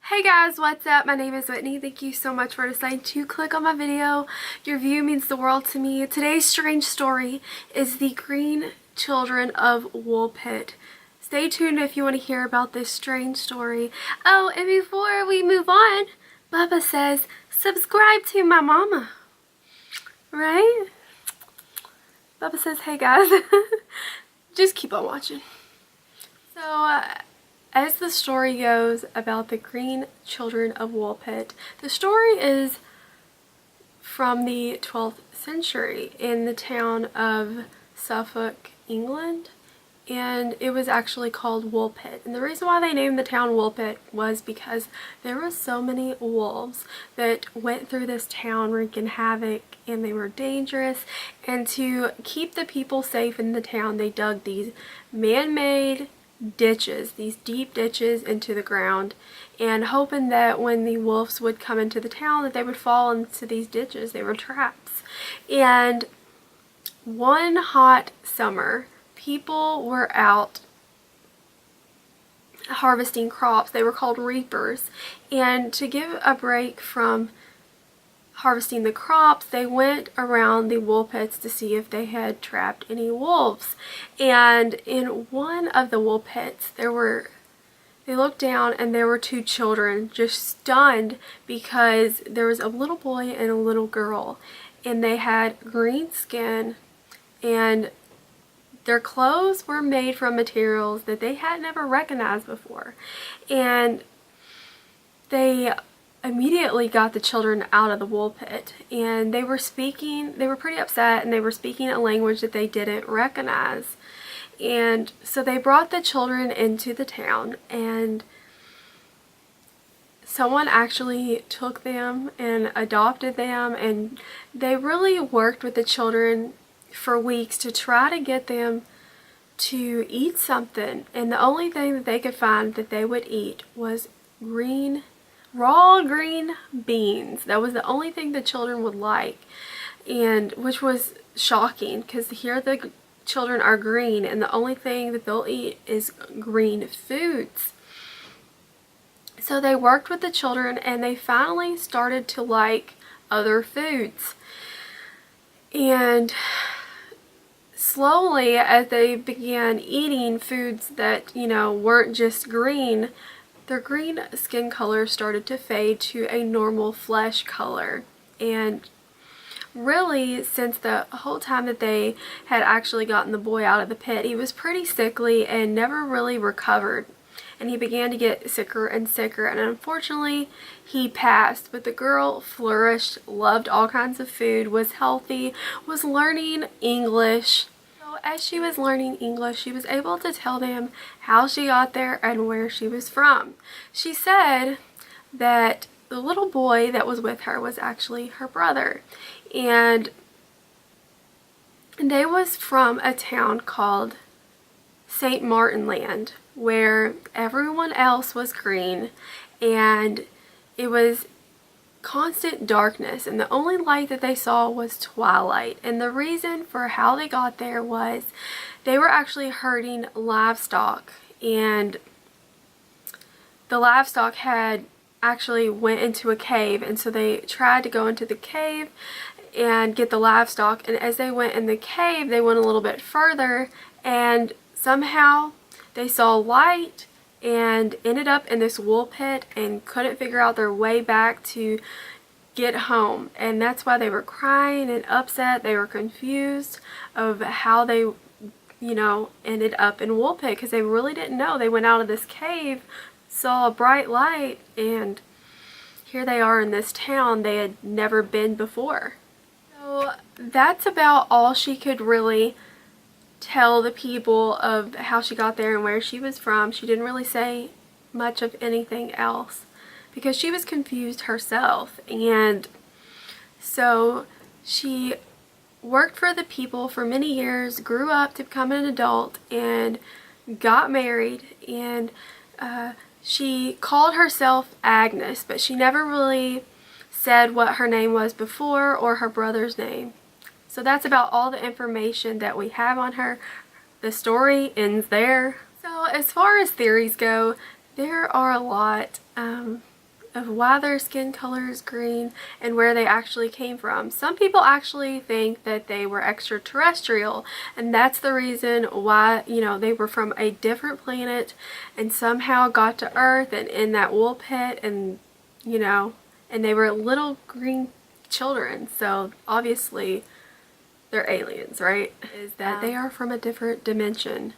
Hey guys, what's up? My name is Whitney. Thank you so much for deciding to click on my video. Your view means the world to me. Today's strange story is the Green Children of Woolpit. Stay tuned if you want to hear about this strange story. Oh, and before we move on, Bubba says, subscribe to my mama. Right? Bubba says, hey guys, just keep on watching. So, as the story goes about the Green Children of Woolpit, the story is from the 12th century in the town of Suffolk, England, and it was actually called Woolpit. And the reason why they named the town Woolpit was because there were so many wolves that went through this town wreaking havoc, and they were dangerous. And to keep the people safe in the town, they dug these man-made ditches, these deep ditches into the ground, and hoping that when the wolves would come into the town that they would fall into these ditches. They were traps. And one hot summer, people were out harvesting crops. They were called reapers, and to give a break from harvesting the crops, they went around the wool pits to see if they had trapped any wolves. And in one of the wool pits, they looked down and there were two children just stunned because there was a little boy and a little girl, and they had green skin, and their clothes were made from materials that they had never recognized before. And they immediately got the children out of the wool pit, and they were pretty upset, and they were speaking a language that they didn't recognize. And so they brought the children into the town, and someone actually took them and adopted them, and they really worked with the children for weeks to try to get them to eat something. And the only thing that they could find that they would eat was raw green beans. That was the only thing the children would like, and which was shocking because here the children are green and the only thing that they'll eat is green foods. So they worked with the children, and they finally started to like other foods. And slowly, as they began eating foods that, weren't just green, their green skin color started to fade to a normal flesh color. And really, since the whole time that they had actually gotten the boy out of the pit, he was pretty sickly and never really recovered. And he began to get sicker and sicker, and unfortunately he passed. But the girl flourished, loved all kinds of food, was healthy, was learning English. As she was learning English, she was able to tell them how she got there and where she was from. She said that the little boy that was with her was actually her brother, and they was from a town called St. Martinland, where everyone else was green, and it was constant darkness, and the only light that they saw was twilight. And the reason for how they got there was they were actually herding livestock, and the livestock had actually went into a cave, and so they tried to go into the cave and get the livestock. And as they went in the cave, they went a little bit further, and somehow they saw light and ended up in this wool pit and couldn't figure out their way back to get home. And that's why they were crying and upset. They were confused of how they, ended up in wool pit, because they really didn't know. They went out of this cave, saw a bright light, and here they are in this town they had never been before. So that's about all she could really tell the people of how she got there and where she was from. She didn't really say much of anything else because she was confused herself. And so she worked for the people for many years, grew up to become an adult, and got married. And she called herself Agnes, but she never really said what her name was before or her brother's name. So that's about all the information that we have on her. The story ends there. So as far as theories go, there are a lot. of why their skin color is green and where they actually came from. Some people actually think that they were extraterrestrial, and that's the reason why, you know, they were from a different planet and somehow got to Earth and in that wool pit, and, you know, and they were little green children. So obviously they're aliens, right? Is that they are from a different dimension.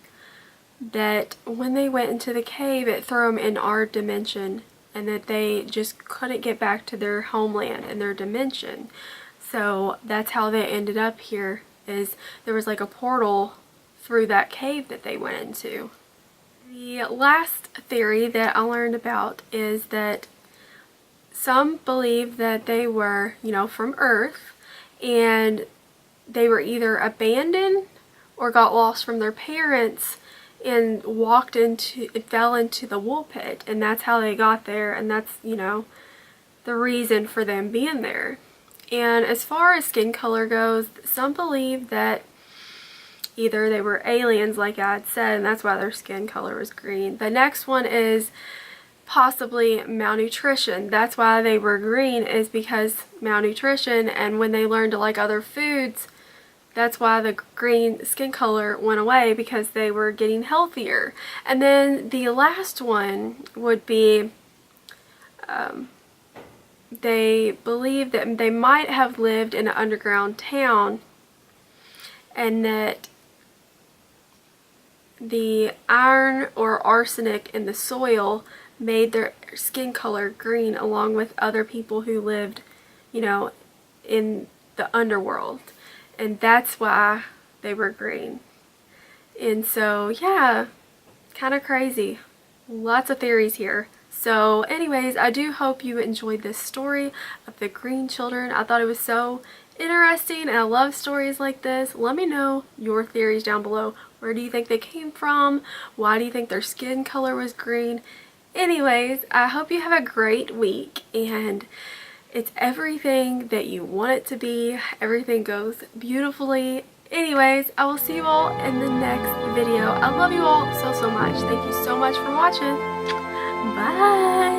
That when they went into the cave, it threw them in our dimension, and that they just couldn't get back to their homeland and their dimension. So that's how they ended up here, is there was like a portal through that cave that they went into. The last theory that I learned about is that some believe that they were, you know, from Earth, and they were either abandoned or got lost from their parents and fell into the wool pit, and that's how they got there, and that's, you know, the reason for them being there. And as far as skin color goes, some believe that either they were aliens, like I had said, and that's why their skin color was green. The next one is possibly malnutrition. That's why they were green, is because malnutrition, and when they learned to like other foods, that's why the green skin color went away, because they were getting healthier. And then the last one would be they believe that they might have lived in an underground town, and that the iron or arsenic in the soil made their skin color green, along with other people who lived, you know, in the underworld. And that's why they were green. And so, yeah, kind of crazy. Lots of theories here. So anyways, I do hope you enjoyed this story of the green children. I thought it was so interesting, and I love stories like this. Let me know your theories down below. Where do you think they came from? Why do you think their skin color was green? Anyways, I hope you have a great week, and it's everything that you want it to be. Everything goes beautifully. Anyways, I will see you all in the next video. I love you all so much. Thank you so much for watching. Bye.